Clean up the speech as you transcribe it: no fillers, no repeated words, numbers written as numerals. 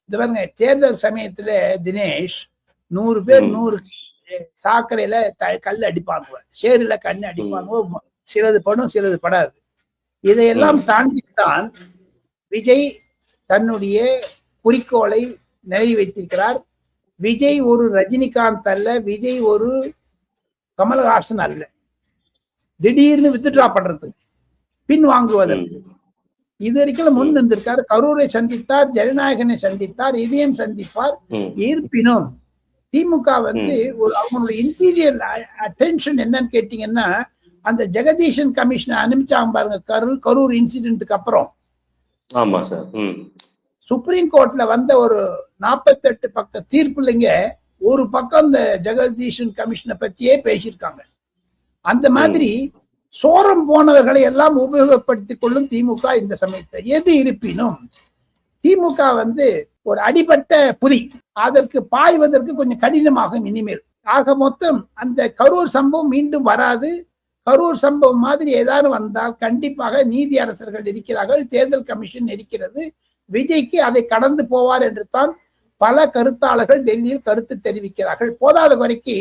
இது பாருங்க, தேர்தல் சமயத்துல தினேஷ் 100 பேர் 100 சாக்கடையில கல் அடிப்பாங்க, சேருல கண்ணு அடிப்பாங்க. சிலது படும், சிலது படாது. இதையெல்லாம் தாண்டித்தான் விஜய் தன்னுடைய குறிக்கோளை நிறைவேற்றிருக்கிறார். விஜய் ஒரு ரஜினிகாந்த் அல்ல, விஜய் ஒரு கமலஹாசன் அல்ல. திடீர்னு வித்ட்ரா பண்றதுக்கு, பின் வாங்குவதற்கு இது வரைக்கும் முன் வந்திருக்காரு. கரூரை சந்தித்தார், ஜனநாயகனை சந்தித்தார், இதையும் சந்திப்பார். இருப்பினும் திமுக ஒரு அவங்களுடைய இன்டீரியர் அட்டென்ஷன் என்னன்னு கேட்டீங்கன்னா, அந்த ஜெகதீஷன் கமிஷனை அனுப்பிச்சாங்க பாருங்க கரூர் இன்சிடென்ட்டுக்கு அப்புறம். ஆமா சார். சுப்ரீம் கோர்ட்ல வந்த ஒரு 48 பக்க தீர்ப்புலைங்க ஒரு பக்கம் இந்த ஜெகதீஷன் கமிஷனை பத்தியே பேசியிருக்காங்க. அந்த மாதிரி சோரம் போனவர்களை எல்லாம் உபயோகப்படுத்திக் கொள்ளும் திமுக இந்த சமயத்தை. எது இருப்பினும் திமுக ஒரு அடிபட்ட புலி, அதற்கு பாய்வதற்கு கொஞ்சம் கடினமாகும் இனிமேல். ஆக மொத்தம் அந்த கரூர் சம்பவம் மீண்டும் வராது. கரூர் சம்பவம் மாதிரி ஏதாவது வந்தால் கண்டிப்பாக நீதி அரசர்கள் இருக்கிறார்கள், தேர்தல் கமிஷன் இருக்கிறது. விஜய்க்கு அதை கடந்து போவார் என்று தான் பல கருத்தாளர்கள் டெல்லியில் கருத்து தெரிவிக்கிறார்கள். போதாத குறைக்கு